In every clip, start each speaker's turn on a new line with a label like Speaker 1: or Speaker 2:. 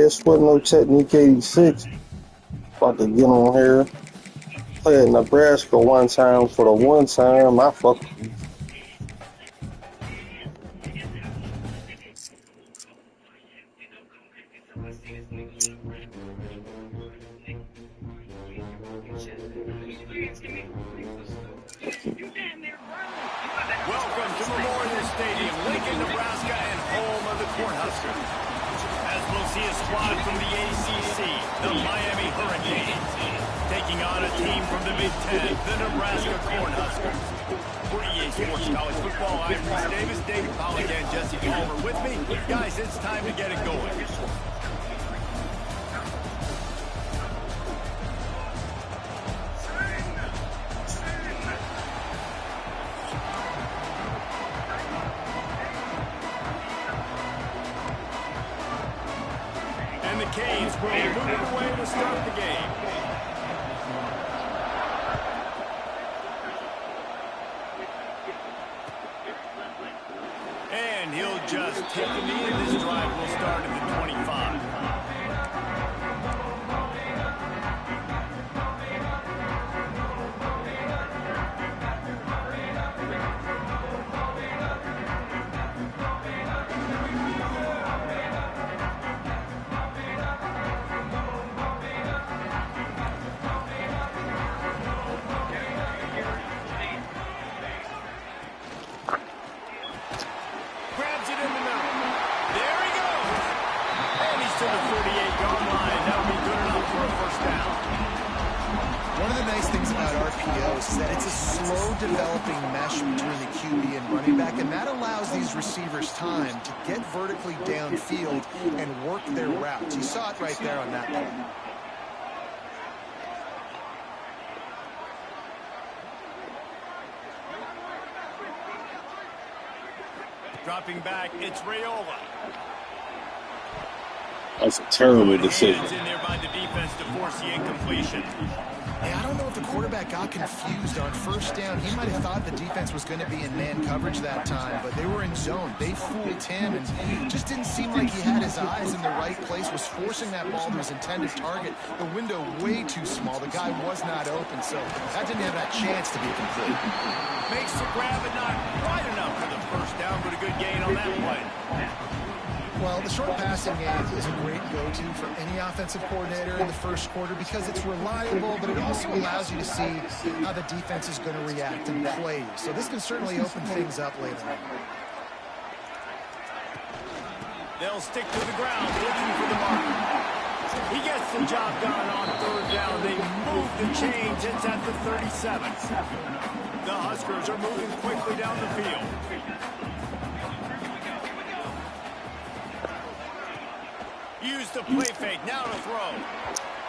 Speaker 1: Guess what? No Technique 86. About to get on here. Play at Nebraska one time for the one time I fuck.
Speaker 2: Welcome to Memorial Stadium, Lincoln, Nebraska, and home of the Cornhuskers. As we'll see a squad from the ACC, the Miami Hurricanes, taking on a team from the Big Ten, the Nebraska Cornhuskers. For EA Sports College Football, I'm Reese Davis, David Pollack, and Jesse Palmer with me. Guys, it's time to get it going. And the Canes will move it away to start the game. And he'll just take the knee, and this drive will start at the 25. Grabs it in the middle. There he goes. And he's to the 48-yard line. That'll be good enough for a first down.
Speaker 3: One of the nice things about RPOs is that it's a slow developing mesh between the QB and running back, and that allows these receivers time to get vertically downfield and work their routes. You saw it right there on that play.
Speaker 2: Dropping back, it's Raiola.
Speaker 1: That's a terrible decision.
Speaker 2: Hands in there by the defense to force the incompletion.
Speaker 3: Yeah, I don't know if the quarterback got confused on first down. He might have thought the defense was going to be in man coverage that time, but they were in zone. They fooled him, and just didn't seem like he had his eyes in the right place, was forcing that ball to his intended target. The window way too small. The guy was not open, so that didn't have that chance to be complete.
Speaker 2: Makes the grab, but not quite enough for the first down, but a good gain on that play.
Speaker 3: Well, the short passing game is a great go-to for any offensive coordinator in the first quarter because it's reliable, but it also allows you to see how the defense is going to react and play. So this can certainly open things up later on.
Speaker 2: They'll stick to the ground, looking for the marker. He gets the job done on third down. They move the chains. It's at the 37. The Huskers are moving quickly down the field. Use the play fake, now to throw.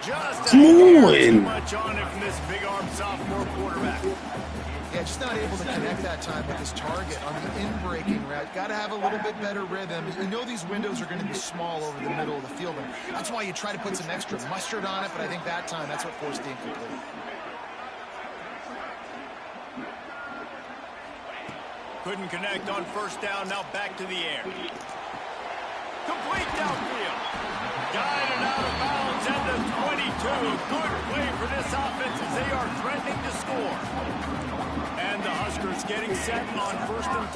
Speaker 2: Just a hair too much on it from this big-arm sophomore quarterback.
Speaker 3: Yeah, just not able to connect that time with his target on the in-breaking route. Got to have a little bit better rhythm. You know these windows are going to be small over the middle of the field, and that's why you try to put some extra mustard on it, but I think that time that's what forced the incomplete.
Speaker 2: Couldn't connect on first down, now back to the air. Complete downfield. Guided out of bounds at the 22. Good play for this offense as they are threatening to score. And the Huskers getting set on 1st and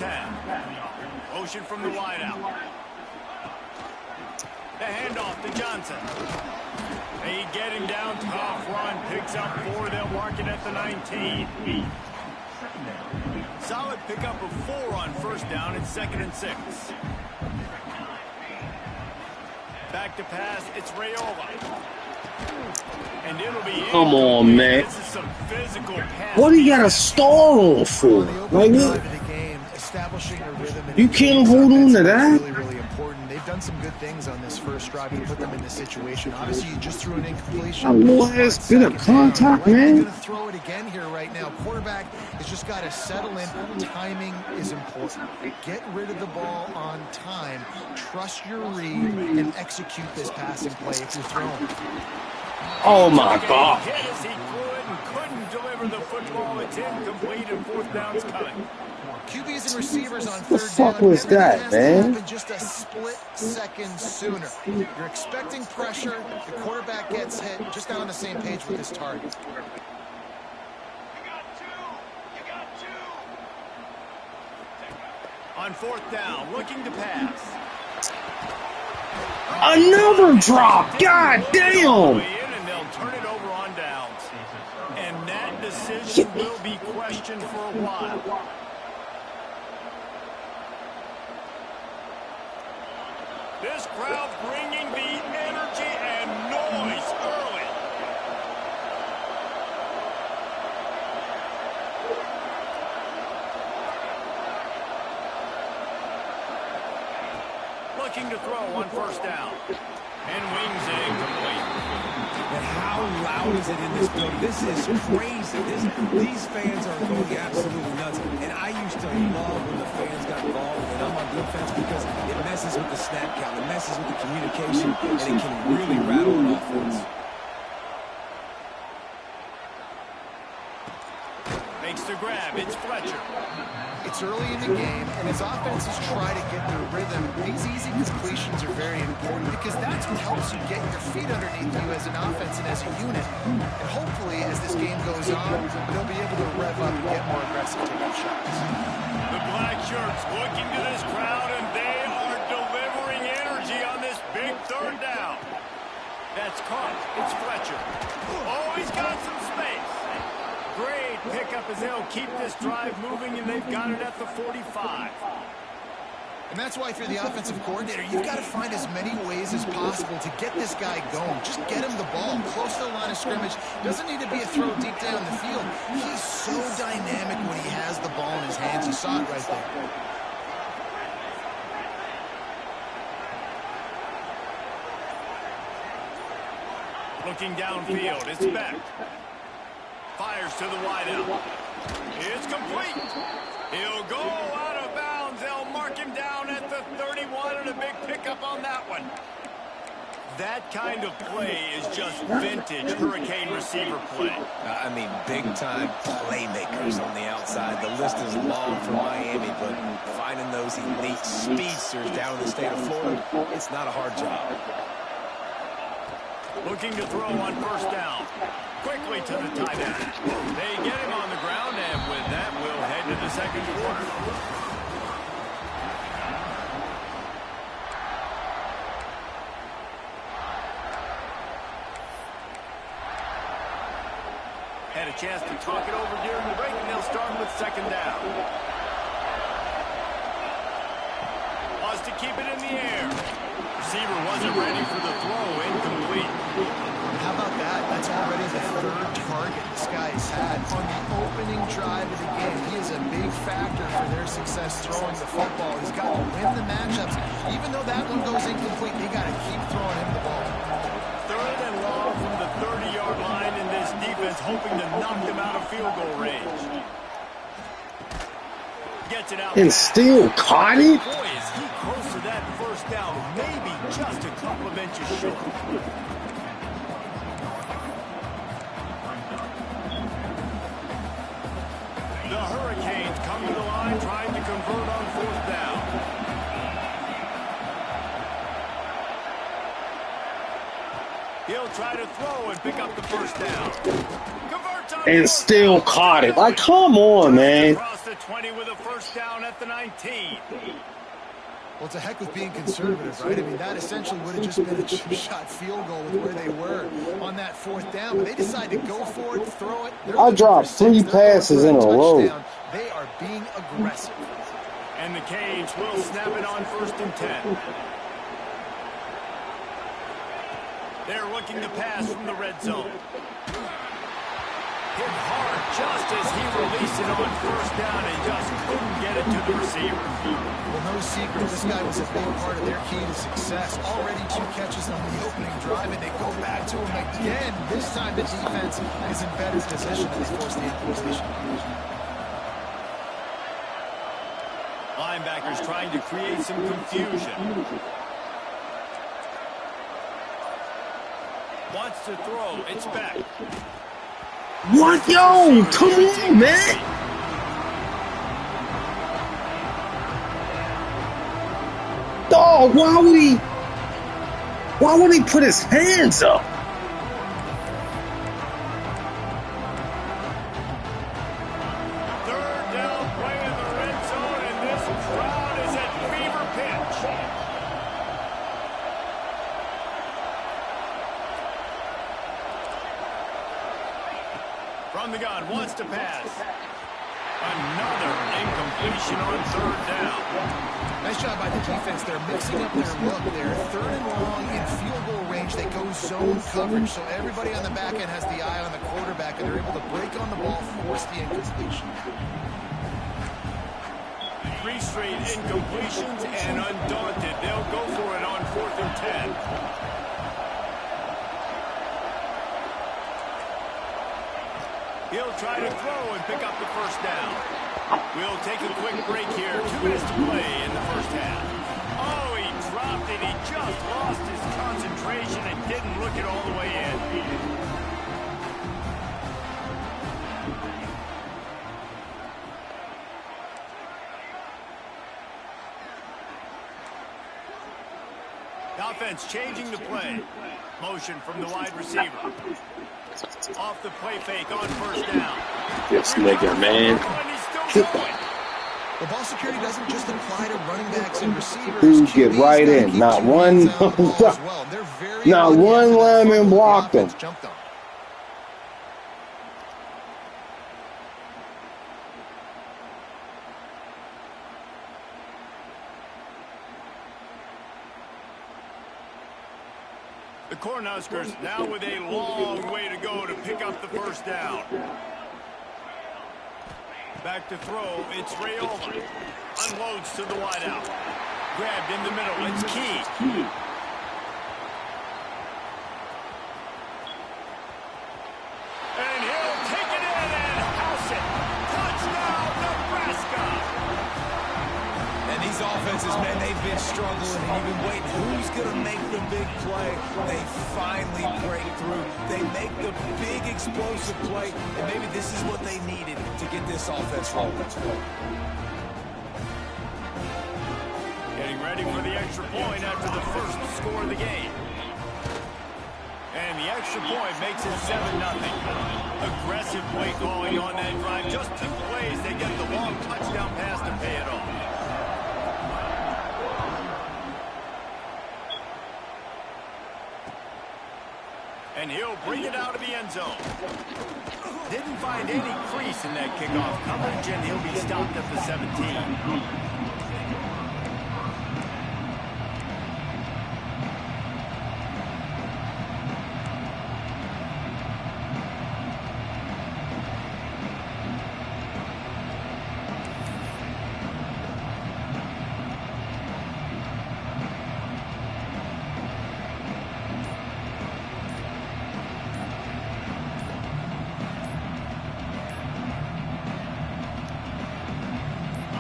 Speaker 2: 10. Motion from the wideout. The handoff to Johnson. They get him down. Tough run. Picks up 4. They'll mark it at the 19. Solid pickup of 4 on first down. It's 2nd and 6. Back to pass, it's Raiola. And it'll be
Speaker 1: Come on, man.
Speaker 2: This is some physical pass.
Speaker 1: What do you got to stall for? Like, you can't hold on to that?
Speaker 3: Really, really important. They've done some good things on this first drive to put them in this situation. Obviously, you just threw an incompletion.
Speaker 1: A last bit of contact, man.
Speaker 3: He's going to throw it again here right now. Quarterback has just got to settle in. Timing is important. Get rid of the ball on time. Trust your read and execute this passing play if you're throwing.
Speaker 1: Oh, my God.
Speaker 2: Hit as he couldn't deliver the football. It's incomplete and 4th down's coming.
Speaker 3: QBs and receivers on third down.
Speaker 1: What the fuck was that, man?
Speaker 3: Just a split seconds sooner. You're expecting pressure. The quarterback gets hit. Just not on the same page with his target.
Speaker 2: On fourth down, looking to pass.
Speaker 1: Another drop. God damn.
Speaker 2: And they'll turn it over on downs. And that decision will be questioned for a while. This crowd bringing the energy and noise early. Looking to throw on first down. And wings it incomplete.
Speaker 4: And how loud is it in this building? This is crazy. These fans are going absolutely nuts. And I used to love when the fans got involved, and I'm on defense because it messes with the snap count, it messes with the communication, and it can really rattle an offense.
Speaker 2: Makes the grab. It's Fletcher.
Speaker 3: It's early in the game, and as offenses try to get their rhythm, these easy completions are very important because that's what helps you get your feet underneath you as an offense and as a unit. And hopefully, as this game goes on, they'll be able to rev up and get more aggressive taking shots.
Speaker 2: The black shirts looking to this crowd, and they are delivering energy on this big third down. That's caught. It's Fletcher. Oh, he's got some space. Great pickup as they'll keep this drive moving, and they've got it at the 45.
Speaker 3: And that's why if you're the offensive coordinator, you've got to find as many ways as possible to get this guy going. Just get him the ball close to the line of scrimmage. Doesn't need to be a throw deep down the field. He's so dynamic when he has the ball in his hands. You saw it right there.
Speaker 2: Looking downfield, it's Beck. Fires to the wideout. It's complete. He'll go out of bounds. They'll mark him down at the 31, and a big pickup on that one. That kind of play is just vintage Hurricane receiver play.
Speaker 4: I mean, big-time playmakers on the outside. The list is long for Miami, but finding those elite speedsters down in the state of Florida, it's not a hard job.
Speaker 2: Looking to throw on first down. Quickly to the tight end. They get him on the ground, and with that, we'll head to the second quarter. Had a chance to talk it over during the break, and they'll start with second down. Wants to keep it in the air. Receiver wasn't ready for the throw. Incomplete.
Speaker 3: How about that? That's already the third target this guy's had on the opening drive of the game. He is a big factor for their success throwing the football. He's got to win the matchups. Even though that one goes incomplete, they got to keep throwing him the ball.
Speaker 2: Third and long from the 30-yard line, in this defense hoping to knock them out of field goal range. Gets it out.
Speaker 1: And still caught it?
Speaker 2: Boy, is he close to that first down. Maybe just a couple of inches short. The Hurricanes come to the line trying to convert on fourth down. He'll try to throw and pick up the first down. Converts on
Speaker 1: And still caught it. Like, come on, man.
Speaker 2: across the 20 with a first down at the 19.
Speaker 3: Well, to heck with being conservative, right? I mean, that essentially would have just been a chip shot field goal with where they were on that fourth down. But they decided to go for it, throw it.
Speaker 1: I dropped 3 passes in a row.
Speaker 3: They are being aggressive.
Speaker 2: And the Canes will snap it on first and 10. They're looking to pass from the red zone. Hit hard just as he released it on first down and just couldn't get it to the receiver.
Speaker 3: Well, no secret, this guy was a big part of their key to success. Already 2 catches on the opening drive, and they go back to him again. This time the defense is in better position and they force the incompletion.
Speaker 2: Linebackers trying to create some confusion. Wants to throw. It's back.
Speaker 1: What? Yo, come on, man. dog, why would he put his hands up?
Speaker 2: Third down play in the red zone, and this crowd is at fever pitch. From the gun, wants to pass. Another incompletion on third down.
Speaker 3: Nice job by the defense. They're mixing up their look. They're third and long in field goal range. They go zone coverage, so everybody on the back end has the eye on the quarterback, and they're able to break on the ball, force the incompletion.
Speaker 2: 3 straight incompletions, and undaunted, they'll go for it on 4th and 10. He'll try to throw and pick up the first down. We'll take a quick break here. 2 minutes to play in the first half. Oh, he dropped it. He just lost his concentration and didn't look it all the way in. The offense changing the play. Motion from the wide receiver. Off the play fake on first down.
Speaker 1: This nigga, man.
Speaker 3: The ball security doesn't just apply to running backs and receivers.
Speaker 1: Dude, get right in. Not one lineman blocked him.
Speaker 2: The Cornhuskers now with a long way to go to pick up the first down. Back to throw, it's Rayola. Unloads to the wideout. Grabbed in the middle, it's Key. And he'll take it in and house it. Touchdown, Nebraska.
Speaker 4: And these offenses, man, they've been struggling. And you've been waiting. Who's going to make the big play? They finally break through. They make the big explosive play. And maybe this is what they needed to get this offense rolling.
Speaker 2: Getting ready for the extra point after the first score of the game. And the extra point makes it 7-0. Aggressive play calling on that drive. Just 2 plays, they get the long touchdown pass to pay it off. And he'll bring it out of the end zone. Didn't find any crease in that kickoff coverage, and he'll be stopped at the 17.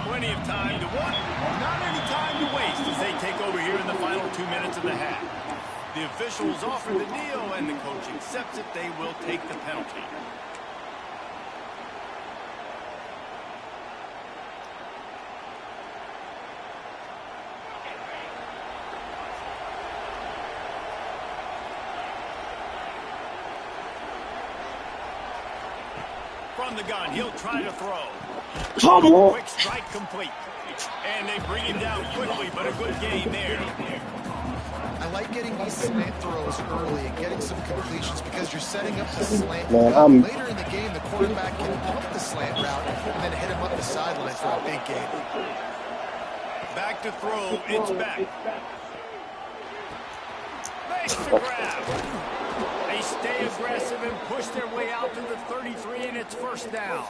Speaker 2: Plenty of time to want, not any time to waste as they take over here in the final 2 minutes of the half. The officials offer the deal, and the coach accepts it. They will take the penalty. From the gun, he'll try to throw.
Speaker 1: Come on.
Speaker 2: Quick strike complete. And they bring him down quickly, but a good game there.
Speaker 3: I like getting these slant throws early and getting some completions because you're setting up the slant.
Speaker 1: Man,
Speaker 3: Later in the game, the quarterback can pump the slant route and then hit him up the sideline for a big gain.
Speaker 2: Back to throw, it's back. Makes the grab. They stay aggressive and push their way out to the 33, and it's first down.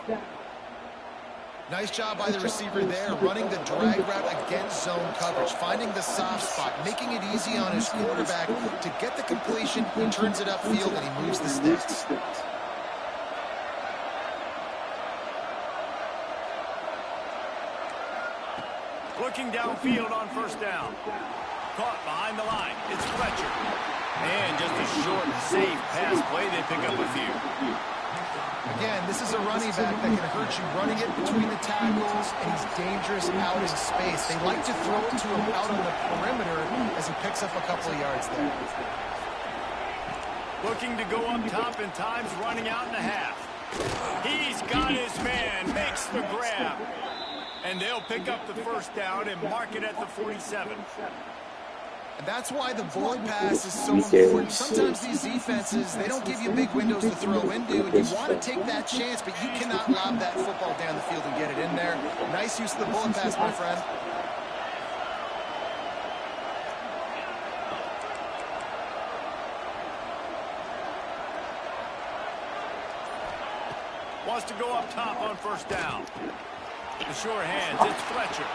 Speaker 3: Nice job by the receiver there, running the drag route against zone coverage, finding the soft spot, making it easy on his quarterback to get the completion. He turns it upfield, and he moves the sticks.
Speaker 2: Looking downfield on first down. Caught behind the line. It's Fletcher. And just a short, safe pass play. They pick up a few.
Speaker 3: Again, this is a running back that can hurt you running it between the tackles, and he's dangerous out in space. They like to throw it to him out on the perimeter as he picks up a couple of yards there.
Speaker 2: Looking to go up top in times, running out in the half. He's got his man, makes the grab. And they'll pick up the first down and mark it at the 47.
Speaker 3: And that's why the bullet pass is so important. Sometimes these defenses, they don't give you big windows to throw into, and you want to take that chance, but you cannot lob that football down the field and get it in there. Nice use of the bullet pass, my friend.
Speaker 2: Wants to go up top on first down. The sure hands, it's Fletcher.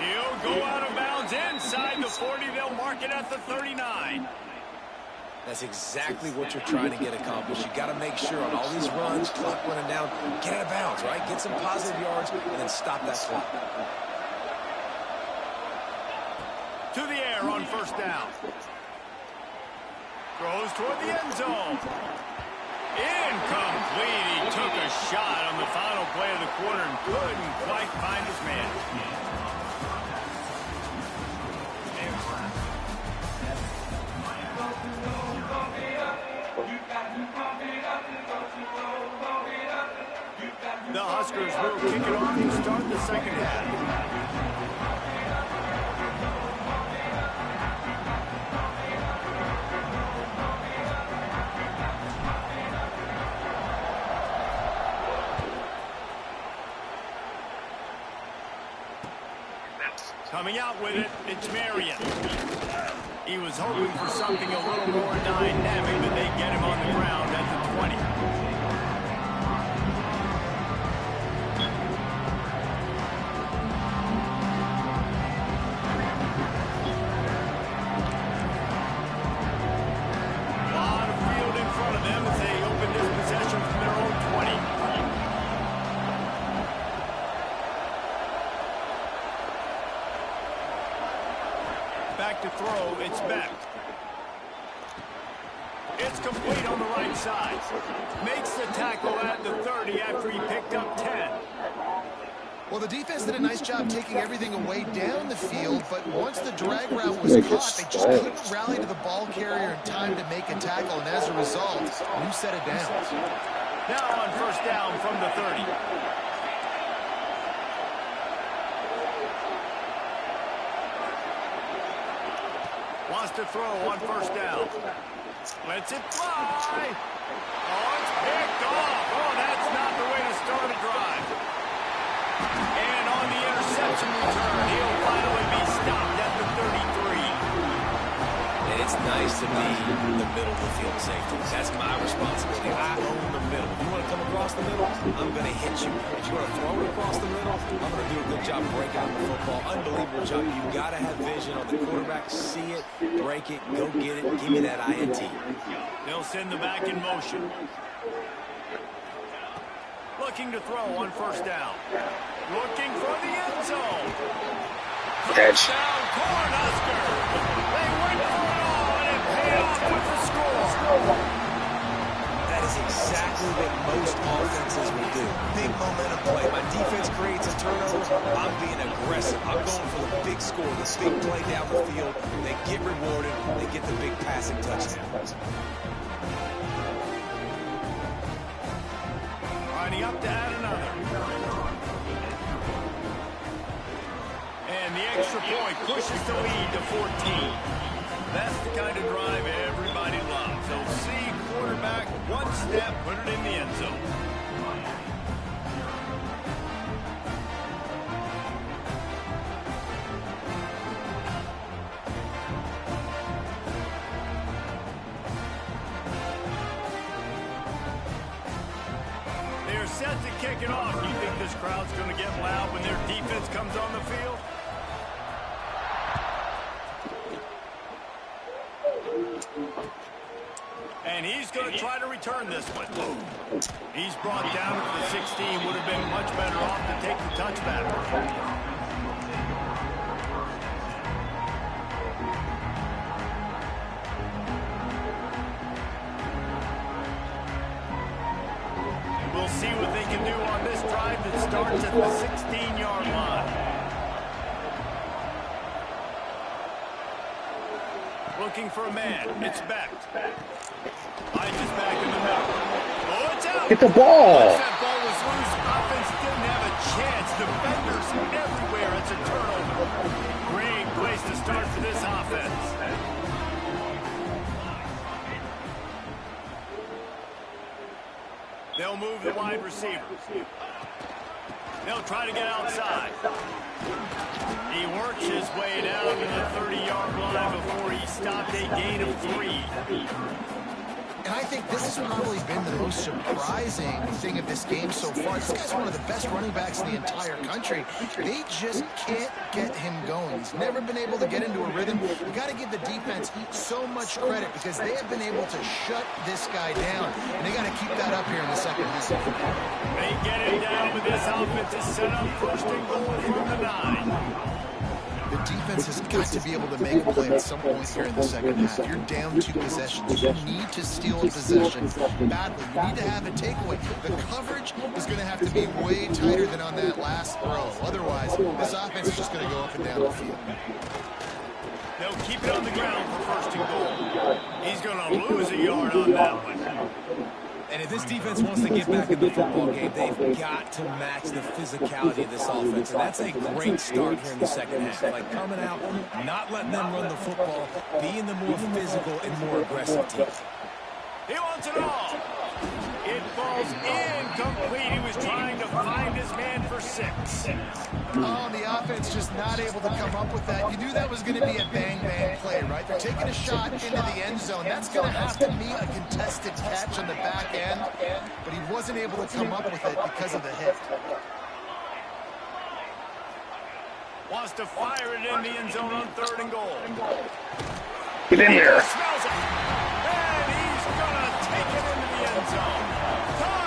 Speaker 2: He'll go out of bounds inside the 40. They'll mark it at the 39.
Speaker 4: That's exactly what you're trying to get accomplished. You got to make sure on all these runs, clock running down, get out of bounds, right? Get some positive yards and then stop that clock.
Speaker 2: To the air on first down. Throws toward the end zone. Incomplete. He took a shot on the final play of the quarter and couldn't quite find his man. The Huskers will kick it off to start the second half. Coming out with it, it's Marion. He was hoping for something a little more dynamic, but they get him on the ground at the 20. A lot of field in front of them as they open this possession from their own 20. Back to throw, it's Beck. It's complete on the right side. Makes the tackle at the 30 after he picked up 10.
Speaker 3: Well, the defense did a nice job taking everything away down the field, but once the drag route was caught, they just couldn't rally to the ball carrier in time to make a tackle, and as a result, you set it down.
Speaker 2: Now on first down from the 30. Wants to throw on first down. Lets it fly. Oh, it's picked off. Oh, that's not the way to start a drive. And on the interception return, he'll finally be stopped at the 33.
Speaker 4: And it's nice to be in the middle of the field safety. That's my responsibility. I own the middle. If you want to come across the middle, I'm going to hit you. If you want to throw it across the middle, I'm going to do a good job breaking up the football. Unbelievable job. You've got to have vision on the quarterback. See it, break it, go get it, give me that INT.
Speaker 2: They'll send the back in motion. Looking to throw on first down. Looking for the end zone. Touchdown, Cornhusker. They went for it all, and it paid off with the score.
Speaker 4: That is exactly what most offenses will do. Big momentum play. My defense creates a turnover. I'm being aggressive. I'm going for the big score, the big play down the field. They get rewarded. They get the big passing touchdown.
Speaker 2: Lining up to add another. And the extra point pushes the lead to 14. That's the kind of drive everybody loves. They'll see quarterback, one step, put it in the end zone. They're set to kick it off. Do you think this crowd's going to get loud when their defense comes on the field? And he's going to try to return this one. He's brought down to the 16. Would have been much better off to take the touchback. We'll see what they can do on this drive that starts at the 16-yard line. Looking for a man. It's Beck. Hines is back in the middle. Oh, it's out.
Speaker 1: Get the ball.
Speaker 2: Once that ball was loose, offense didn't have a chance. Defenders everywhere. It's a turnover. Great place to start for this offense. They'll move the wide receiver. They'll try to get outside. He works his way down to the 30-yard line before he stopped a gain of 3.
Speaker 3: And I think this has probably been the most surprising thing of this game so far. This guy's one of the best running backs in the entire country. They just can't get him going. He's never been able to get into a rhythm. You got to give the defense so much credit because they have been able to shut this guy down. And they got to keep that up here in the second half.
Speaker 2: They get it down with this offense is set up first and goal from the 9.
Speaker 3: The defense has got to be able to make a play at some point here in the second half. You're down 2 possessions. You need to steal a possession badly. You need to have a takeaway. The coverage is going to have to be way tighter than on that last throw. Otherwise, this offense is just going to go up and down the field.
Speaker 2: They'll keep it on the ground for first and goal. He's going to lose a yard on that one.
Speaker 4: And if this defense wants to get back in the football game, they've got to match the physicality of this offense. And that's a great start here in the second half. Like coming out, not letting them run the football, being the more physical and more aggressive team.
Speaker 2: He wants it all. It falls incomplete. He was trying to find his man for 6.
Speaker 3: Oh, the offense just not able to come up with that. You knew that was going to be a bang-bang play, right? They're taking a shot into the end zone. That's going to have to be a contested catch on the back end, but he wasn't able to come up with it because of the hit.
Speaker 2: Wants to fire it in the end zone on 3rd and goal.
Speaker 1: Get in there.
Speaker 2: Smells it. And he's going to take it into the end zone. Touch.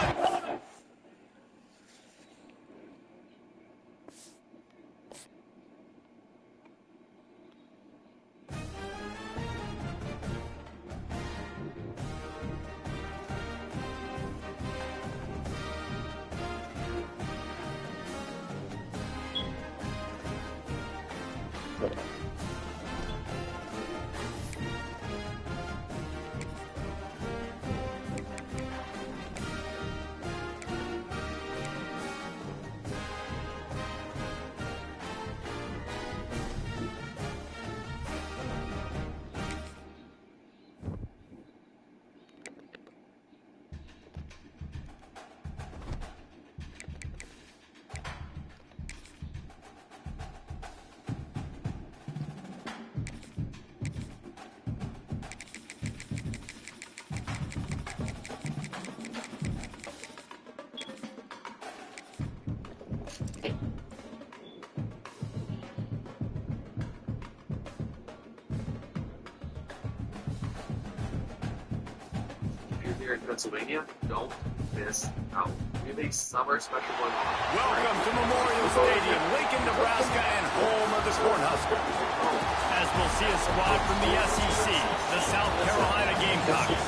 Speaker 5: Here in Pennsylvania, don't miss out. We have a summer special going on.
Speaker 2: Welcome to Memorial Stadium, Lincoln, Nebraska, and home of the Cornhuskers. As we'll see a squad from the SEC, the South Carolina Gamecocks,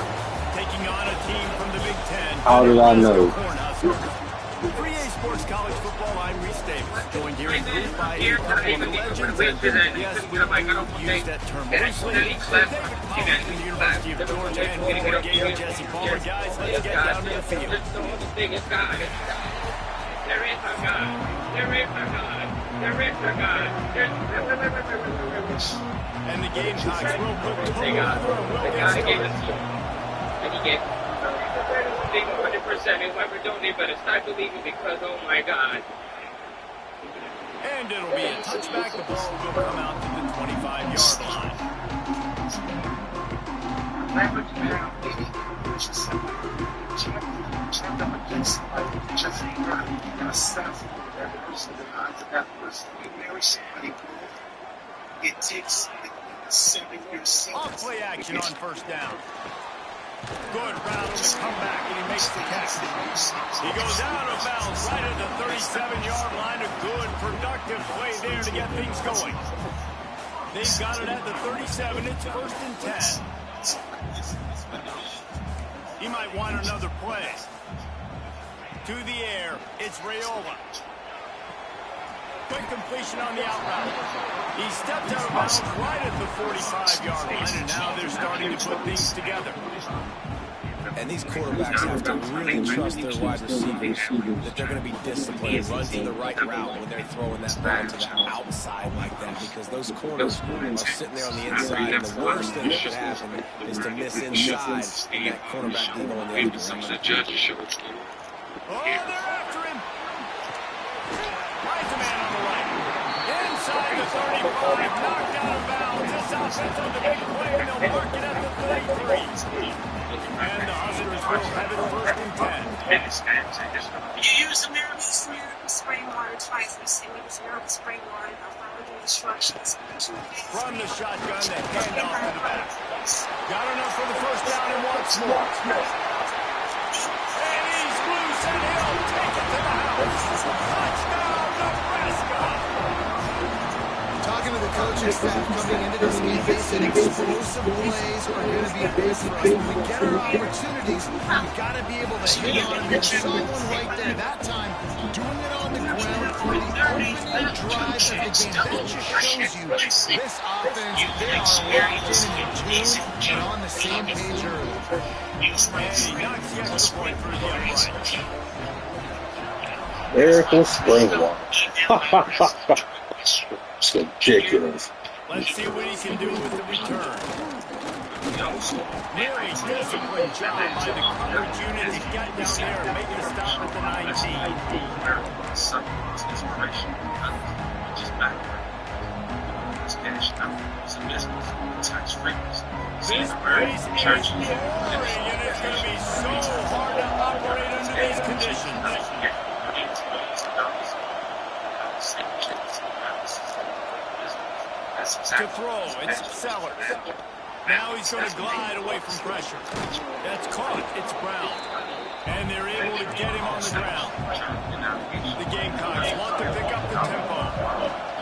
Speaker 2: taking on a team from the Big Ten.
Speaker 1: How did I know?
Speaker 2: Cornhuskers. 3A Sports College Football, I'm Reese Davis, joined here in booth by a couple of legends. And yes, we use that term loosely. David Powell from the University of Georgia and former Gator Jesse Palmer. Guys, let's get down to the field.
Speaker 5: There is a God. There is a God. There is a God.
Speaker 2: And the Gamecocks real quick to pull over and will get
Speaker 5: God gave
Speaker 2: started.
Speaker 5: us you. And he gave 100%. And whoever don't, they better start believing because, oh my God.
Speaker 2: And it'll be a touchback. The ball will come out to the 25-yard line.
Speaker 6: It takes 7 years.
Speaker 2: Off play action on first down. Good route on the comeback, and he makes the catch. He goes out of bounds right at the 37-yard line. A good, productive play there to get things going. They've got it at the 37. It's 1st and 10. He might want another play. to the air. It's Raiola. Quick completion on the out route. He stepped out of bounds right at the 45-yard line, and now they're starting to put things together.
Speaker 4: And these quarterbacks have to really trust their wide receivers that they're going to be disciplined and run to the right route when they're throwing that ball to the outside like that, because those corners are sitting there on the inside, and the worst thing that could happen is to miss inside and that cornerback deep on the other direction.
Speaker 2: Oh, they're after him. Finds a man on the right. Inside the 35, knocked out of bounds. This offense on the big play, and they'll mark it at the 33. And the Huskers will have it first and 10.
Speaker 6: You use the miracle spray water twice. You use miracle spray water. I'll follow the instructions.
Speaker 2: From the shotgun, the handoff to the back. Got enough for the first down and wants more. And he's loose, and he'll take it to the house. Touchdown, Nebraska!
Speaker 3: Talking to the coaching staff coming into this game, they said explosive plays are going to be big for us. When we get our opportunities, we've got to be able to hit on them. There's someone right there that time doing it on the ground for the opening drive of the game. That just shows you this offense, they are locked in and tuned and on the same page early.
Speaker 2: And he knocks the extra point through the upright.
Speaker 1: Miracle Springwater. It's ridiculous.
Speaker 2: Let's see what he can do with the return. Very disciplined job by the coverage unit to get down there and make a stop at the 19. This place is boring, and it's going to be so hard to operate under these conditions. To throw, it's Sellers. Now he's going to glide away from pressure. That's caught. It's Brown. And they're able to get him on the ground. The Gamecocks want to pick up the tempo.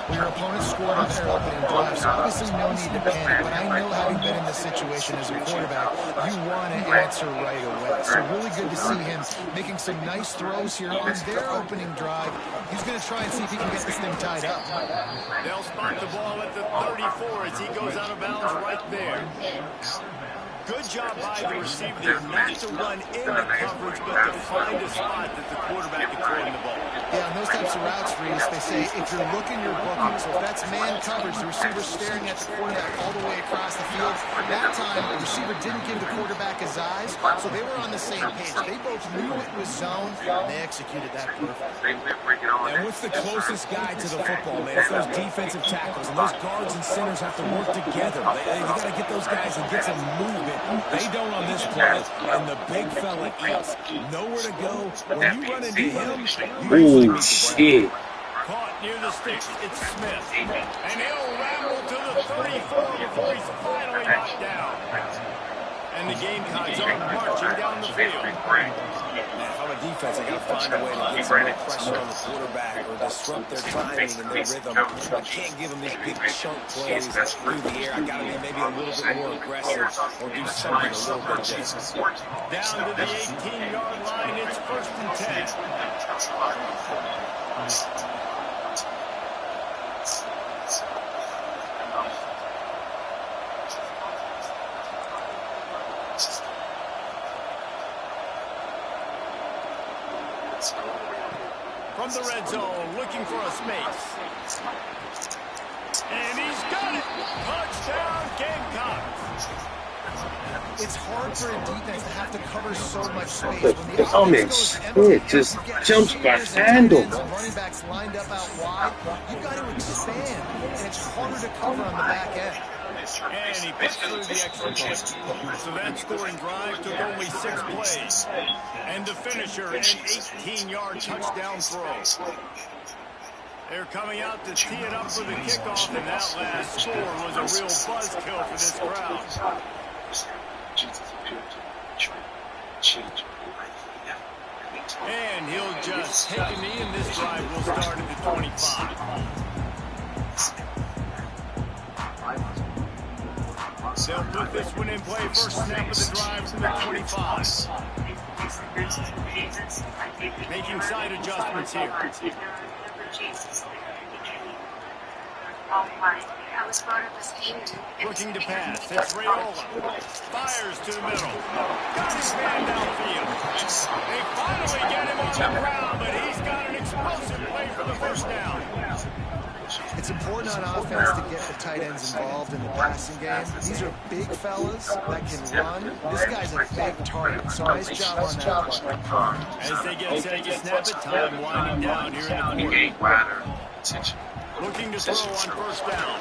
Speaker 3: Well, your opponent scored on their opening drive, so obviously no need to panic. But I know, having been in this situation as a quarterback, you want to answer right away. So really good to see him making some nice throws here on their opening drive. He's going to try and see if he can get this thing tied up.
Speaker 2: They'll spot the ball at the 34 as he goes out of bounds right there. Good job by the receiver there, not to run into coverage, but to find a spot that the quarterback can throw in the ball.
Speaker 3: Yeah, on those types of routes, Reese, they say if you're looking, you're booking. So if that's man coverage, the receiver's staring at the quarterback all the way across the field. That time, the receiver didn't give the quarterback his eyes, so they were on the same page. They both knew it was zone, and they executed that perfectly.
Speaker 4: And what's the closest guy to the football, man? It's those defensive tackles, and those guards and centers have to work together. They got to get those guys and get some movement. They don't on this play, and the big fella eats. Nowhere to go. When you run into him,
Speaker 1: Holy shit.
Speaker 2: Caught near the sticks, it's Smith. And he'll ramble to the 34 before he's finally knocked down. And the Gamecocks are marching down the field.
Speaker 4: Man, from a defense, I got to find a way to get some more pressure on the quarterback or disrupt their timing and their rhythm. I can't give them these big chunk plays through the air. I got to be maybe a little bit more aggressive or do something a little bit different.
Speaker 2: Down to the 18-yard line, it's first and 10. From the red zone, looking for a space. And he's got it! Touchdown, Gamecocks!
Speaker 3: It's hard for a defense to have to cover so much space.
Speaker 1: The
Speaker 3: When the
Speaker 1: common
Speaker 3: offense goes empty,
Speaker 1: shit just
Speaker 3: you get
Speaker 1: jumps
Speaker 3: receivers
Speaker 1: by
Speaker 3: and
Speaker 1: handle.
Speaker 3: tight ends and running backs lined up out wide. You've got to expand, and it's harder to cover on the back end.
Speaker 2: And he puts through the extra point. So that scoring drive took only 6 plays. And the finisher, an 18-yard touchdown throw. They're coming out to tee it up for the kickoff, and that last score was a real buzzkill for this crowd. And he'll just take a knee, and this drive will start at the 25. They'll put this one in play. First snap of the drive from the 25. Making side adjustments here. Looking to pass. It's Raiola. Fires to the middle. Got his man downfield. They finally get him on the ground, but he's got an explosive play for the first down.
Speaker 3: It's important on offense to get the tight ends involved in the passing game. These are big fellas that can run. This guy's a big target, so nice job on that one.
Speaker 2: As they get set to snap it, time winding down here in the quarter. Looking to throw on first down.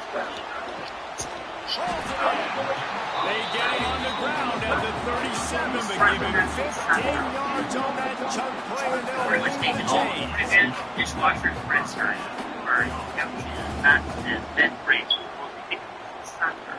Speaker 2: They get him on the ground at the 37, but give him 15 yards on that chunk play, and they'll move the chain.
Speaker 5: Dishwasher Spencer, where he kept that and then Rachel will take the center.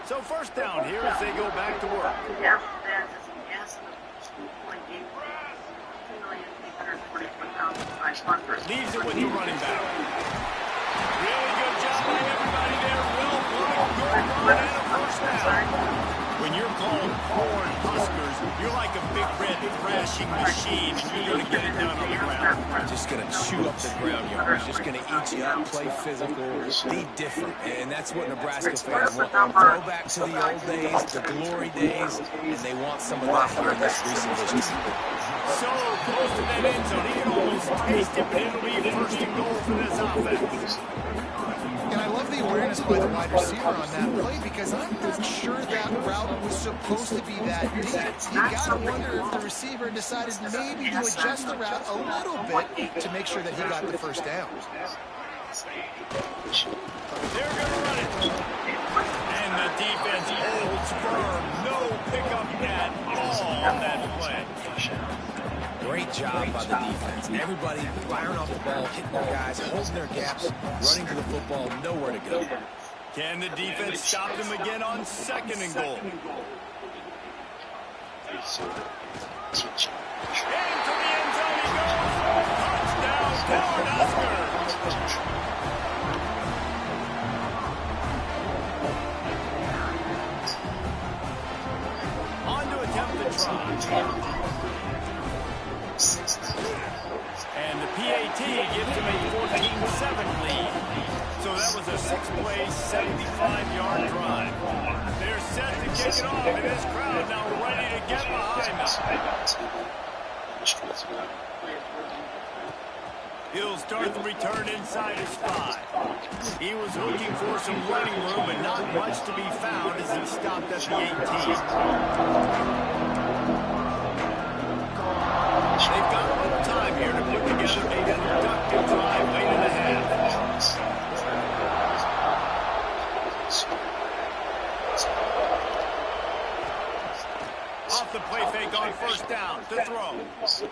Speaker 2: So first down here as they go back to work. Leaves it with the running back. Really good job by everybody there. Well blocked, good run, and a first down. When you're called corn huskers, you're like a big red thrashing machine, and you're going to get it down on the ground.
Speaker 4: Just going to chew up the ground yards. Just going to eat you up, play physical, be different. And that's what Nebraska fans want. Throw back to the old days, the glory days, and they want some of that here in this recent history.
Speaker 2: So close to that end zone, he can almost taste it, but it'll be first and goal for this offense.
Speaker 3: And I love the awareness by the wide receiver on that play because I'm not sure that route was supposed to be that deep. You got to wonder if the receiver decided maybe to adjust the route a little bit to make sure that he got the first down.
Speaker 2: They're going to run it. And the defense holds firm. No pickup at all on that play.
Speaker 4: Great job by the defense. Everybody firing off the ball, hitting their guys, holding their gaps, running to the football, nowhere to go.
Speaker 2: Can the defense stop them again on second and goal? Into the end zone he goes. Touchdown, Cornhuskers. On to attempt the try. And the PAT gives them a 14-7 lead. So that was a 6-play, 75-yard drive. They're set to kick it off, and this crowd now ready to get behind them. He'll start the return inside his 5. He was looking for some running room, but not much to be found as he stopped at the 18. They've got a little time here to put together a productive drive late in the half. Off the play fake on first down to throw.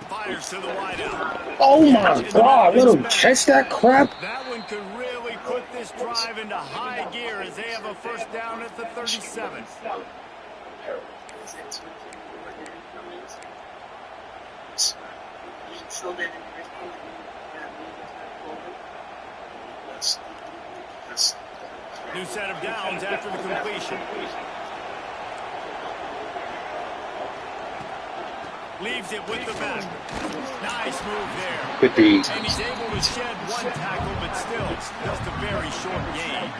Speaker 2: Fires to the wideout.
Speaker 1: Oh my God, let him catch that crap.
Speaker 2: That one could really put this drive into high gear as they have a first down at the 37. New set of downs after the completion. Leaves it with the back. Nice move there.
Speaker 1: With the
Speaker 2: And he's able to shed one tackle, but still, just a very short gain.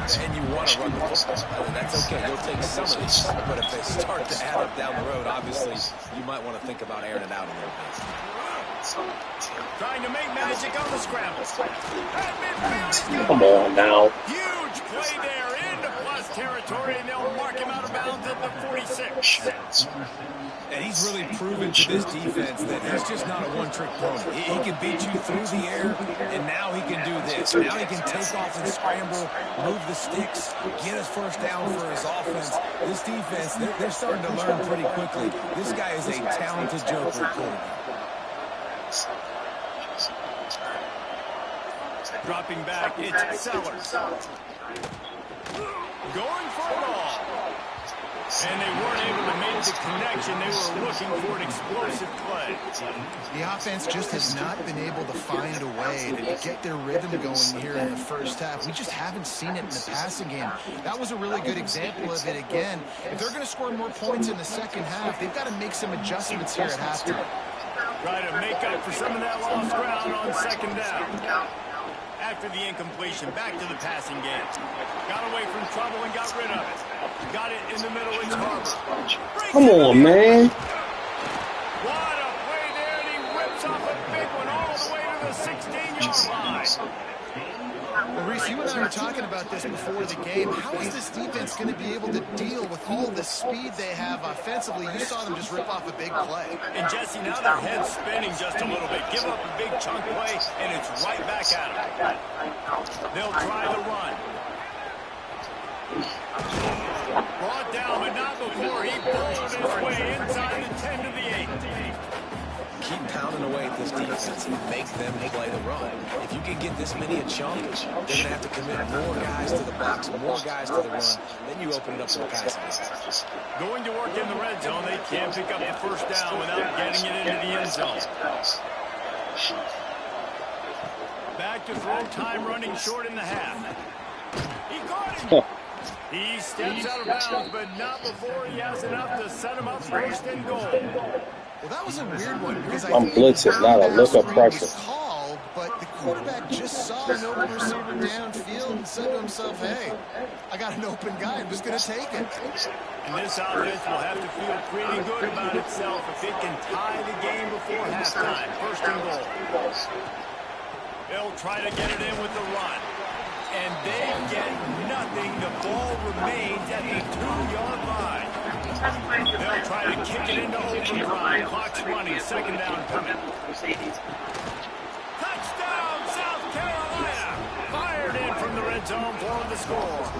Speaker 4: And you want to run the football. And that's okay. You'll take some of these. But if they start to add up down the road, obviously, you might want to think about airing it out a little bit.
Speaker 2: Trying to make magic on the scramble.
Speaker 1: Come on now.
Speaker 2: Huge play there into plus territory, and they'll mark him out of bounds at the 46.
Speaker 4: And he's really proven to this defense that he's just not a one-trick pony. He can beat you through the air, and now he can do this. Now he can take off and scramble, move the sticks, get his first down for his offense. This defense, they're starting to learn pretty quickly. This guy is a talented joker quarterback.
Speaker 2: Dropping back, it's Sellers. Going for it all. And they weren't able to make the connection. They were looking for an explosive play.
Speaker 3: The offense just has not been able to find a way to get their rhythm going here in the first half. We just haven't seen it in the passing game. That was a really good example of it again. If they're going to score more points in the second half, they've got to make some adjustments here at halftime.
Speaker 2: Try to make up for some of that lost ground on second down. After the incompletion, back to the passing game. Got away from trouble and got rid of it. Got it in the middle, it's Harbor.
Speaker 1: Come on, man.
Speaker 2: What a play there, and he rips off a big one all the way to the 16-yard line.
Speaker 3: Well, Reese, you and I were talking about this before the game. How is this defense going to be able to deal with all the speed they have offensively? You saw them just rip off a big play.
Speaker 2: And Jesse, now their head's spinning just a little bit. Give up a big chunk play, and it's right back at them. They'll try the run. Brought down, but not before he pulled his way inside the 10 to the 8.
Speaker 4: Keep pounding away at this defense and make them play the run. If you can get this many a chunk, they're going to have to commit more guys to the box, more guys to the run. Then you open it up to the passing game.
Speaker 2: Going to work in the red zone. They can't pick up the first down without getting it into the end zone. Back to throw time, running short in the half. He caught him. He steps out of bounds, but not before he has enough to set him up first and goal.
Speaker 3: Well, that was a weird one because
Speaker 1: I'm blitzing, not a look-up pressure.
Speaker 3: Called, but the quarterback just saw an open receiver downfield and said to himself, hey, I got an open guy. I'm just going to take it.
Speaker 2: And this offense will have to feel pretty good about itself if it can tie the game before halftime. First and goal. They'll try to get it in with the run. And they get nothing. The ball remains at the 2-yard line. They'll try to kick it into overdrive. Clock's running. Second down coming. Touchdown, South Carolina. Fired in from the red zone for the score.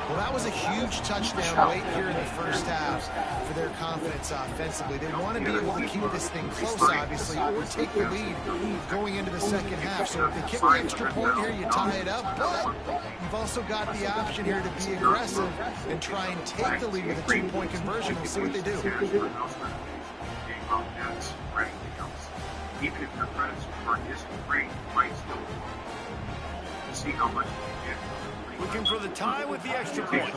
Speaker 3: Well, that was a huge touchdown late here in the first half for their confidence offensively. They want to be able to keep this thing close, obviously, or take the lead going into the second half. So if they kick the extra point here, you tie it up. But you've also got the option here to be aggressive and try and take the lead with a 2-point conversion. We'll see what they do.
Speaker 5: Even if your credit score isn't great, you might still see how much you get.
Speaker 2: Looking for the tie with the extra point.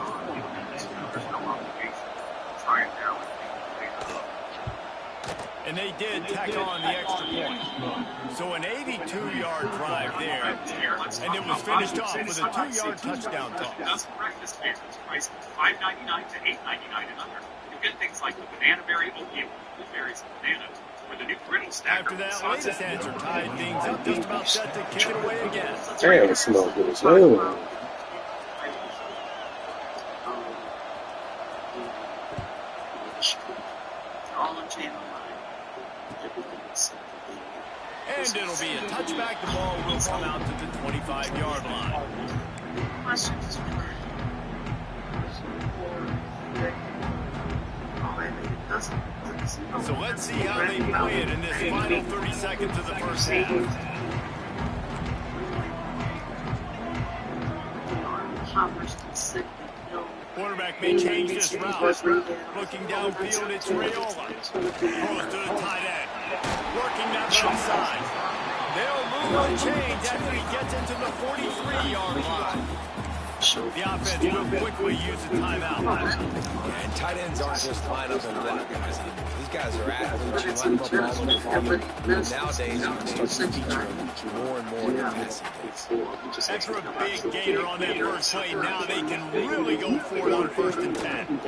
Speaker 2: And they did tack on the extra point. So an 82-yard drive there. And it was finished off with a 2-yard touchdown toss.
Speaker 5: Breakfast fans priced $5.99 to $8.99 and under. You get things like the banana berry oatmeal, blueberries and bananas, or the new griddle stacker.
Speaker 2: After that latest answer tied things up, just about set to kick it away again.
Speaker 1: Damn, it smells good as well.
Speaker 2: And it'll be a touchback. The ball will come out to the 25-yard line. So let's see how they play it in this final 30 seconds of the first half. Quarterback may change this route. Looking downfield, it's Raiola. Throws to the tight end. Working that left side. They'll move and change after he gets into the 43-yard line. The offense will quickly use the timeout.
Speaker 4: And tight ends aren't just line up and block guys. These guys are athletes. You line them up all over the field. And nowadays, you can start to feature them more and more in the passing game.
Speaker 2: After a big gainer on that first play, now they can really go for it on 1st and 10.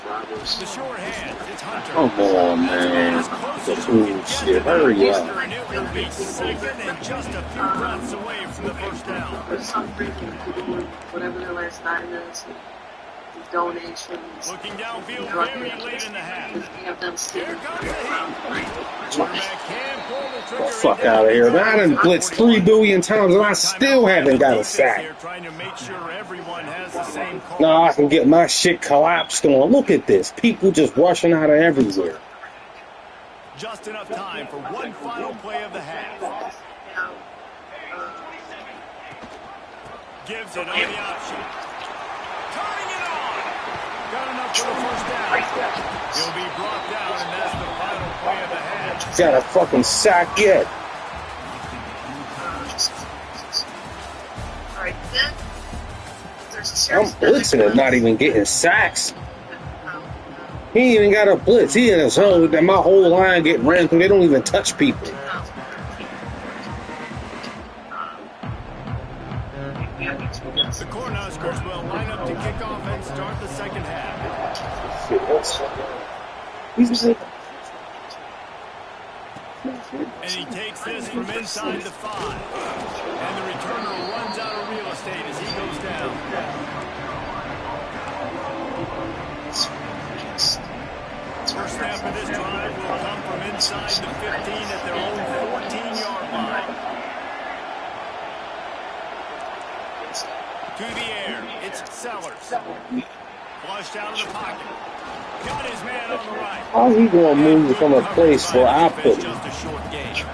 Speaker 2: The short hand, it's Hunter.
Speaker 1: Come on, man. The shit, hurry up.
Speaker 2: And it will be second and just a few breaths away from the first down.
Speaker 7: Whatever their last 9 minutes, donations.
Speaker 2: Looking downfield very late in the half.
Speaker 7: Have them
Speaker 2: Here comes the heat. Quarterback can pull the trigger.
Speaker 1: Fuck out of here. Man, I done blitzed 3 billion times and I still haven't got a sack.
Speaker 2: Trying to make sure everyone has the same call.
Speaker 1: Now I can get my shit collapsed on. Look at this. People just rushing out of everywhere.
Speaker 2: Just enough time for one final play of the half. Gives it on the option. Turning it on. Got enough for the first down. He'll be brought down, and that's the final play of the half.
Speaker 1: Got a fucking sack yet.
Speaker 7: All right, then
Speaker 1: I'm blitzing and not even getting sacks. He ain't even got a blitz. He in a zone that my whole line get ran through. They don't even touch people.
Speaker 2: The Cornhuskers will line up to kick off and start the second half. And he takes this from inside the 5. And the returner runs out of real estate as he goes down. First snap of this drive will come from inside the 15 at their own 14-yard line. To the air, it's Sellers. Flushed out of the pocket. Got his man on the right.
Speaker 1: How he gonna move from a place where I put him?
Speaker 2: Just a short game.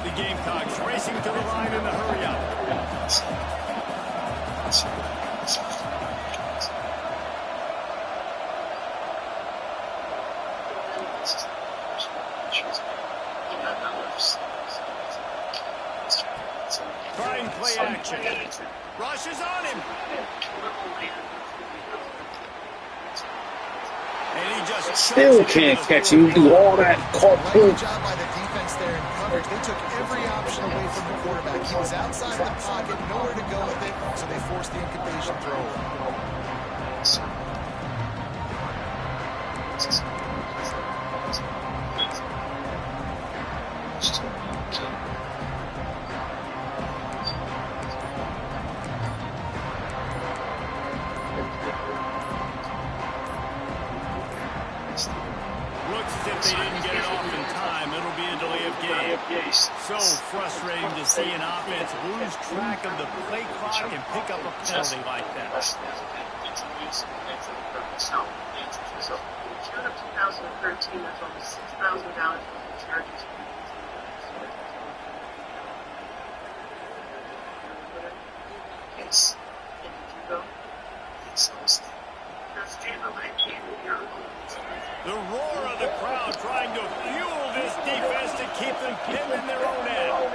Speaker 2: The Gamecocks racing to the line in the hurry up. Trying play action. Rush is on him. And he just
Speaker 1: Still can't catch him. Do all that cartoon.
Speaker 3: Great job by the defense there in coverage. They took every option away from the quarterback. He was outside the pocket, nowhere to go with it, so they forced the incompletion throw.
Speaker 2: So frustrating to see an offense lose track of the play clock and pick up a penalty like that.
Speaker 7: So, in June of 2013, there's almost $6,000 worth of charges. Case in Hugo. That's Chamberlain here.
Speaker 2: The roar of the crowd trying to fuel this defense to keep them pinned in their own end.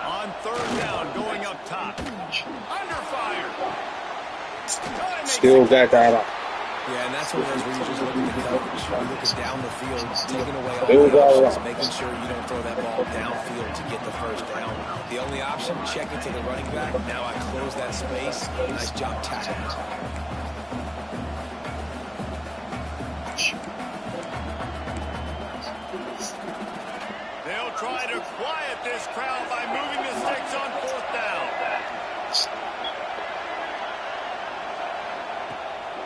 Speaker 2: On third down, going up top. Under fire.
Speaker 1: Still got that up.
Speaker 4: Yeah, and that's one of those where you just look at the coverage. You look at down the field, taking away all the options, making sure you don't throw that ball downfield to get the first down. The only option, check it to the running back. Now I close that space. Nice job tackling.
Speaker 2: They'll try to quiet this crowd by moving the sticks on fourth down.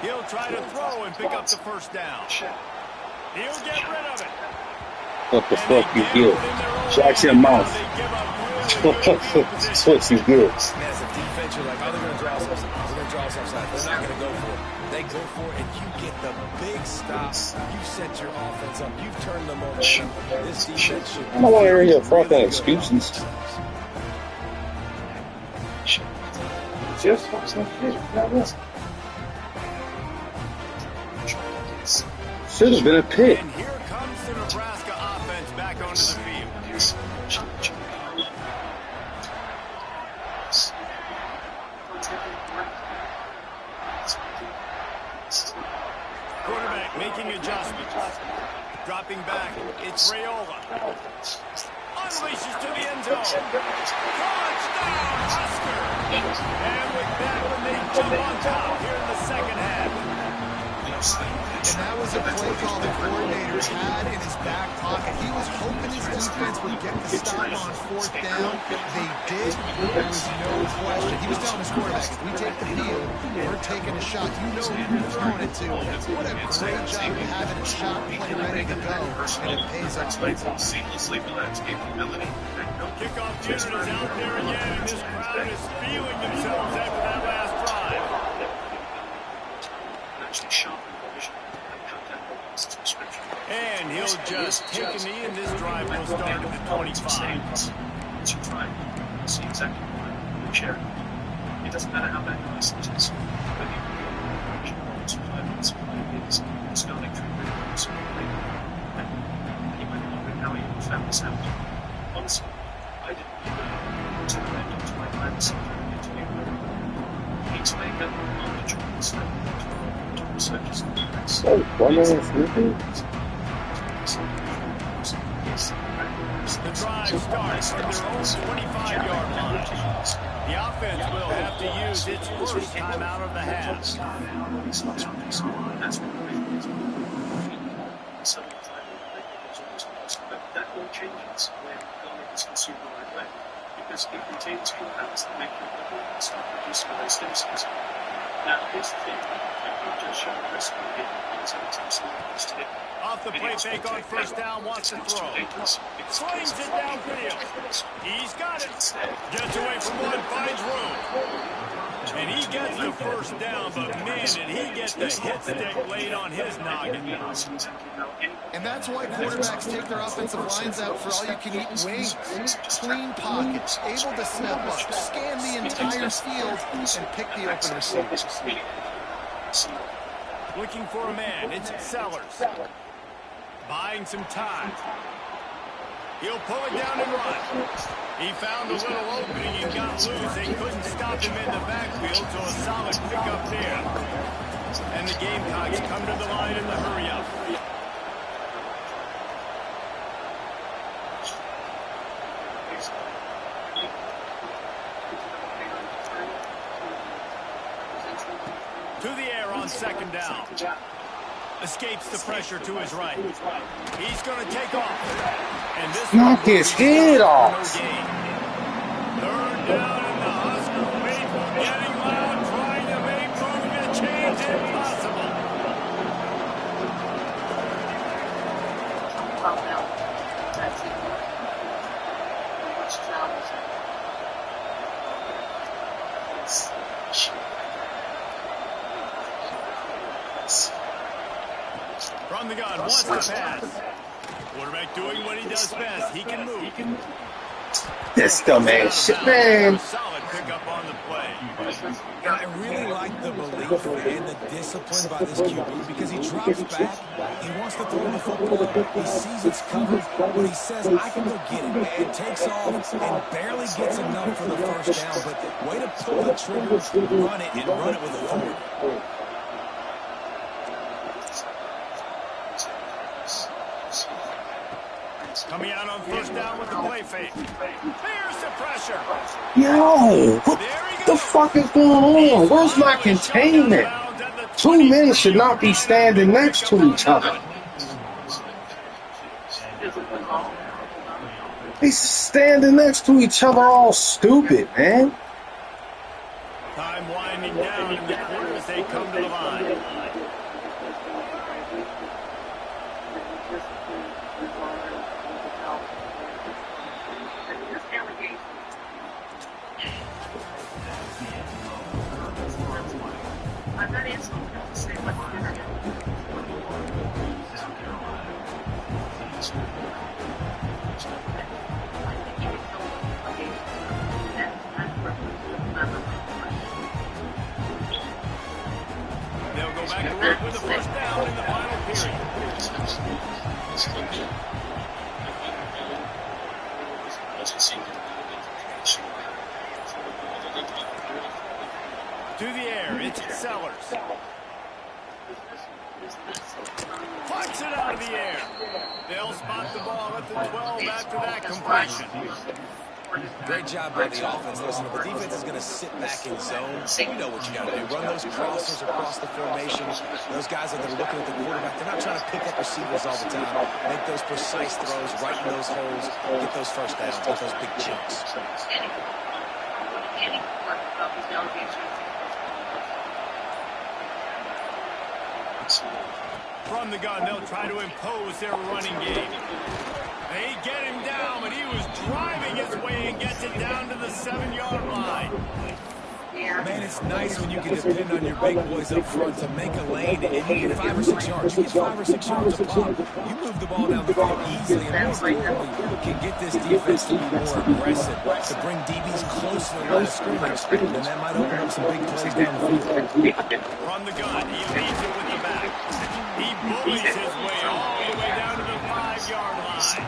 Speaker 2: He'll try to throw and pick up the first down. He'll get rid of it.
Speaker 1: What the fuck you get? Shut your mouth. That's what you get.
Speaker 4: Man, as a defense, you're like, oh, they're going to draw us offside. They're going to draw us offside. They're not going to go for it. They go for it, and you get the big stop. You set your offense up. You've turned them over. This defense should
Speaker 1: I don't want to hear your fucking excuses. Just should have been a pick.
Speaker 2: And here comes the Nebraska offense back onto the field. Quarterback making adjustments. Dropping back. It's Raiola. Unleashes to the end zone. Touchdown, Husker! And with that one, they jump on top here in the second half.
Speaker 3: And that was a play call the coordinators had in his back pocket. He was hoping his defense would get the stop on fourth down. They did. There was no question. He was telling his quarterback, if we take the field, we're taking a shot. You know who you're throwing it to. What a great job of having a shot play ready to go. And it pays off.
Speaker 5: Seamlessly blends capability.
Speaker 2: Kickoff unit is out there again, and this crowd is feeling themselves after that last drive. And And he'll just take a knee, and this drive will start at the 25.
Speaker 5: You try and see exactly what you share. It doesn't matter how bad your license is. Whether you it's 5 minutes, 5 minutes, it's going through rhythms. And you might wonder how you found this out. Honestly, I didn't even to the end of my plans interview. He explained that on the journals that researchers and facts.
Speaker 1: Oh, 1 minute 50?
Speaker 2: The drive starts from their own 25-yard line. The offense will have to use its first time out of the half.
Speaker 5: That all changes when garlic is consumed the right way, because it contains compounds that make your body start producing those stem cells. Now, here's the thing: I can't just show the recipe here because it's absolutely used to it.
Speaker 2: Off the play fake on first down, wants to throw. Slings it downfield. He's got it. Gets away from one, finds room. And he gets the first down, but man, did he get the hit stick laid on his noggin.
Speaker 3: And that's why quarterbacks take their offensive lines out for all-you-can-eat wings. Clean pockets, able to step up, scan the entire field, and pick the open receivers.
Speaker 2: Looking for a man, it's Sellers. Buying some time. He'll pull it down and run. He found a little opening and got loose. They couldn't stop him in the backfield, so a solid pickup there. And the Gamecocks come to the line in the hurry-up. To the air on second down. Escapes the pressure to his right. He's going to take off. And this
Speaker 1: knock his head off.
Speaker 2: Third down, and the Husker faithful getting loud, trying to make movement change impossible.
Speaker 7: That's it. Much travel.
Speaker 2: From the gun, wants to pass. Quarterback doing what he does best. He can move.
Speaker 1: This dumbass shit, man.
Speaker 2: Solid pickup on the play.
Speaker 4: I really like the belief and the discipline by this QB because he drops back. He wants to throw the football. He sees it's covered, but he says, I can go get it, man. Takes off and barely gets enough for the first down, but way to pull the trigger, run it, and run it with authority.
Speaker 2: Coming out on first down with the play fake. There's the pressure.
Speaker 1: Yo, what the fuck is going on? Where's my containment? 2 men should not be standing next to each other. They standing next to each other all stupid, man.
Speaker 2: Time winding down in the quarter as they come to the line.
Speaker 7: I'm not asking him to say what he did.
Speaker 2: They'll go back to work with the first down in the final period. To the air, it's Sellers. Flies it out of the air. They'll spot the ball at the 12 after that completion.
Speaker 4: Great job by the offense. Listen, the defense is going to sit back in zone. You know what you got to do. Run those crossers across the formation. Those guys that are looking at the quarterback, they're not trying to pick up receivers all the time. Make those precise throws, right in those holes, get those first downs, get those big chunks.
Speaker 2: From the gun, they'll try to impose their running game. They get him down, but he was driving his way and gets it down to the 7-yard line.
Speaker 4: Man, it's nice when you can depend on your big boys up front to make a lane and you get 5 or 6 yards. You get 5 or 6 yards a pop. You move the ball down the field easily and more importantly, can get this defense to be more aggressive, to bring DBs close to the line of scrimmage, and that might open up some big plays down the field.
Speaker 2: From the gun, he leads it with the back. He bullies his way all the way down to the 5-yard line.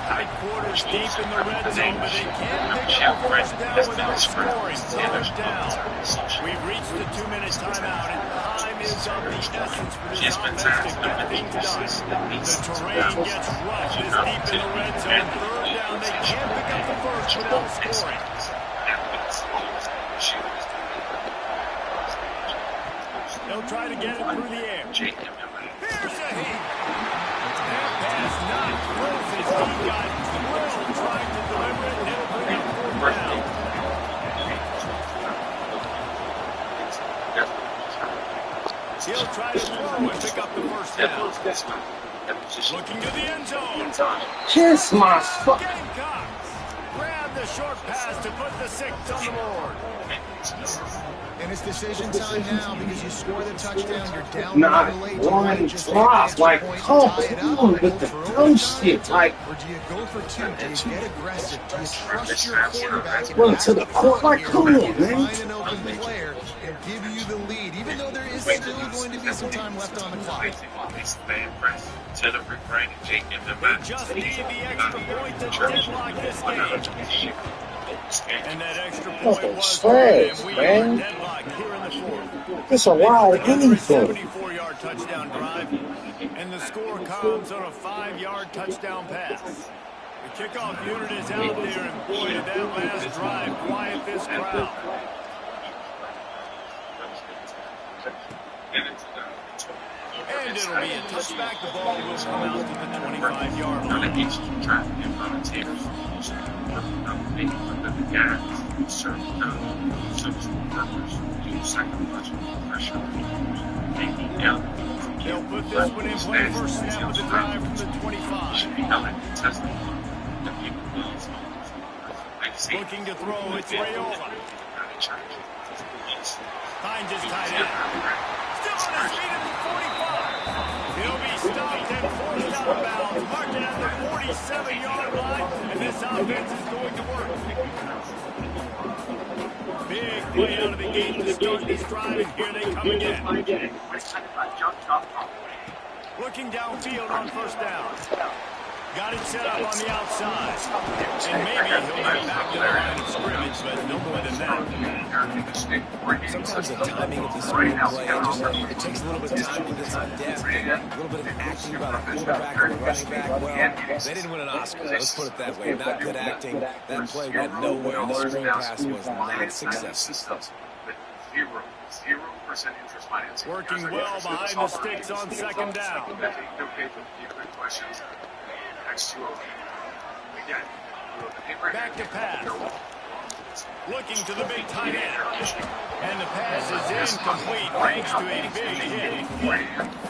Speaker 2: Tight quarters deep in the red zone, but they can't pick up first down without scoring. Third down. We've reached the 2-minute timeout, and time is of the essence for this offense to get things done. The terrain gets rough this deep in the red zone. Third down, they can't pick up the first without scoring. They'll try to get it through the air. Here's a heat. That pass not close as he got thrilled trying to deliver it, and it'll bring up fourth down. He'll try to throw and pick up the first down. Looking to the end zone.
Speaker 1: Kiss my fuck.
Speaker 2: Gamecocks grab the short pass to put the 6 on the board.
Speaker 3: And it's decision time now because you score the touchdown, you're down
Speaker 1: Not
Speaker 3: late.
Speaker 1: one drop. Like, come on with the dumb shit. Like,
Speaker 3: Or do you go for 2? Do you get aggressive? Do you trust your quarterback?
Speaker 1: run to the court. Like, come on, man.
Speaker 3: Find an open player and give you the lead, even though there is still going to be some time left on the clock.
Speaker 2: They just need the extra point to deadlock this game. And that extra point was
Speaker 1: trash,
Speaker 2: and we
Speaker 1: man.
Speaker 2: are deadlocked here in the fourth.
Speaker 1: It's a wild anything.
Speaker 2: 74-yard touchdown drive, and the score comes on a 5-yard touchdown pass. The kickoff unit is out there, and boy, did that last drive quiet this crowd. And it'll be a touchback. The ball will come out to the 25-yard line. They'll put this one in play. First snap of the drive from the 25. Looking to throw, it's Raiola. Finds his tight end. Still on his feet at the 45. He'll be stopped and forced out of bounds. Marked it at the 47-yard line, and this offense is going to work. Big play out of the gate to start this drive, and here they come again. Looking downfield on first down. Got it set up on the outside. And maybe he'll get back to the line of scrimmage, but no more than that.
Speaker 4: Sometimes the timing of the screen play, it takes a little bit of time to get some depth, a little bit of acting by the quarterback or the running back. Well, they didn't win an Oscar, let's put it that way. Not good acting. That play went nowhere. The screen pass was not successful.
Speaker 5: 0% interest financing.
Speaker 2: Working well behind the sticks on second down. Back to pass. Looking to the big tight end. And the pass is incomplete thanks to a big hit.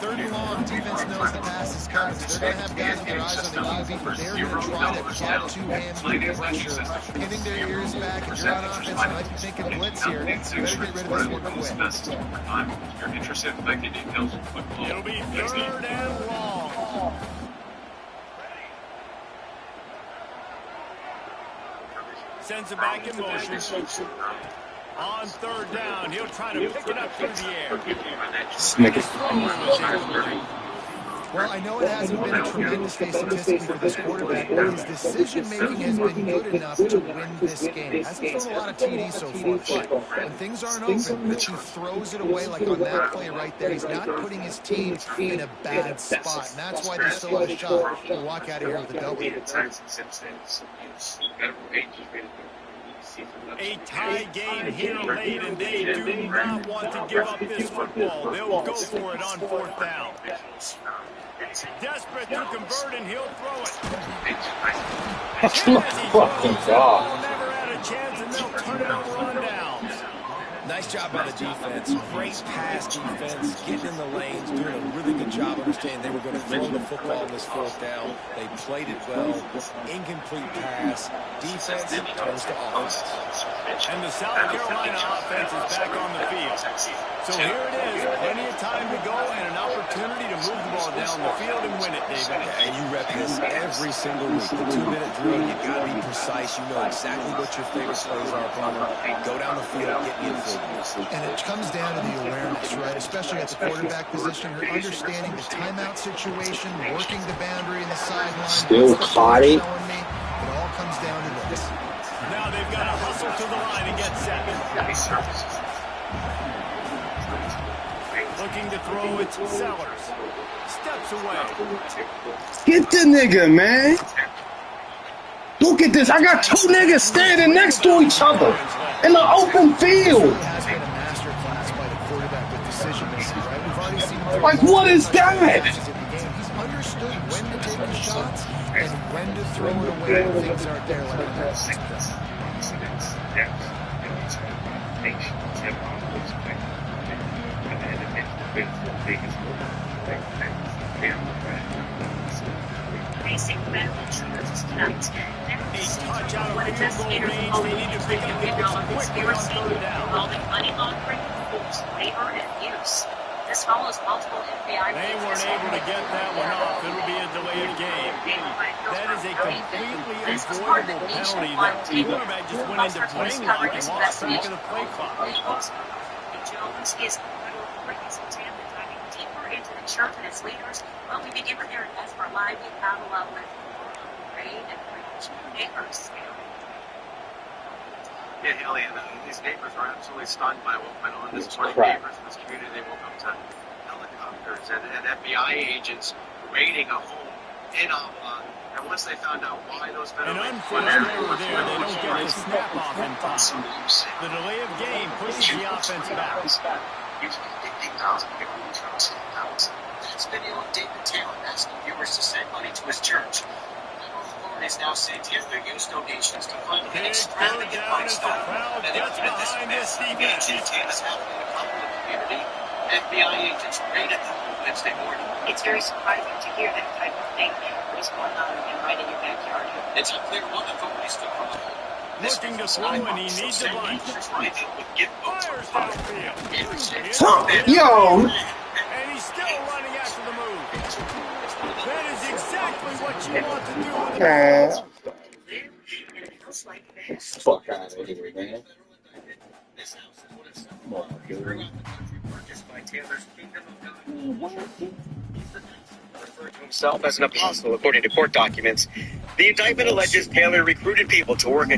Speaker 3: 3rd and long, defense knows the pass is coming. So they're going to have guys with their eyes on the QB, but they're going to try to get to him with pressure. Hitting their ears back, and you're on offense, you might be thinking blitz here. You better get rid of this one quick.
Speaker 2: It'll be 3rd and long. Sends it back in motion. On 3rd down, he'll try to pick it up through the air.
Speaker 3: Well, I know it hasn't been a tremendous day statistically for this quarterback, but his decision-making has been good enough to win this game. Hasn't thrown a lot of TDs so far, but when things aren't open, Mitchell throws it away like on that play right there. He's not putting his team in a bad spot, and that's why they still have a shot to walk out of here with a W.
Speaker 2: A tie game here late, and they do not want to give up this football. They'll go for it on 4th down. Desperate to convert, and he'll throw it.
Speaker 1: That's my fucking God.
Speaker 2: Never had a chance, and they'll turn it over on downs.
Speaker 4: Nice job by the defense. Great pass defense, getting in the lanes, doing a really good job understanding they were going to throw the football in this fourth down. They played it well. Incomplete pass. Defense turns to offense.
Speaker 2: And the South Carolina offense is back on the field. So here it is. Plenty of time to go and an opportunity to move the ball down the field and win it, David.
Speaker 4: And you rep this every single week. The 2-minute drill, you got to be precise. You know exactly what your favorite plays are from them. Go down the field, get in field.
Speaker 3: And it comes down to the awareness, right? Especially at the quarterback position. You're understanding the timeout situation, working the boundary and the sideline.
Speaker 1: Still caught it.
Speaker 3: It all comes down to this.
Speaker 2: Now they've got to hustle to the line and get set. Looking to throw, it's Sellers. Steps away.
Speaker 1: Get the nigga, man. Look at this. I got two niggas standing next to each other in the open field.
Speaker 3: It has been a master class by the quarterback with decision making, right? We've already seen
Speaker 1: Like, what is that?
Speaker 3: He's understood when to take the shots and when to throw it away when things aren't there like that.
Speaker 6: Basic medical truths tonight.
Speaker 2: Touch out of
Speaker 6: What
Speaker 2: field goal range. They need to pick up the
Speaker 6: conspiracy
Speaker 2: quickly on third down.
Speaker 6: involving money laundering, forced labor, and abuse. This follows multiple FBI
Speaker 2: They weren't able to get that one off. It'll be a delayed game. That is a completely avoidable penalty that the quarterback just went into brain lock and lost track of the play clock.
Speaker 6: Jones is examined diving deeper into the church and its leaders. Well, we begin with Aaron Esper live in battle with Ray and Rich neighbors.
Speaker 8: Yeah, Haley, and these neighbors were absolutely stunned by what went on. This morning,
Speaker 1: crap.
Speaker 8: neighbors in this community, they woke up to helicopters and FBI agents raiding a home in Oblong. And once they found out why those men
Speaker 2: And
Speaker 8: were
Speaker 2: unfortunately, they don't get the snap off in time. The delay of game pushes the offense back.
Speaker 9: Usually 15,000 people in Charleston. That's video of David Taylor asking viewers to send money to his church. Authorities now say Taylor used donations to fund an extravagant lifestyle that included this mess. AT&T is happening in a popular community. FBI agents raided the home Wednesday morning.
Speaker 6: It's very surprising to hear that type of thing. What is going on right in your backyard?
Speaker 9: It's unclear what authorities took from the home.
Speaker 2: Looking to throw, and he needs a bunch. Fires downfield.
Speaker 1: Yo,
Speaker 2: And he's still running after the move. That is exactly what you want to do with
Speaker 1: man. Fuck out of here, man.
Speaker 10: Referred to himself as an apostle, according to court documents. The indictment alleges Taylor recruited people to work at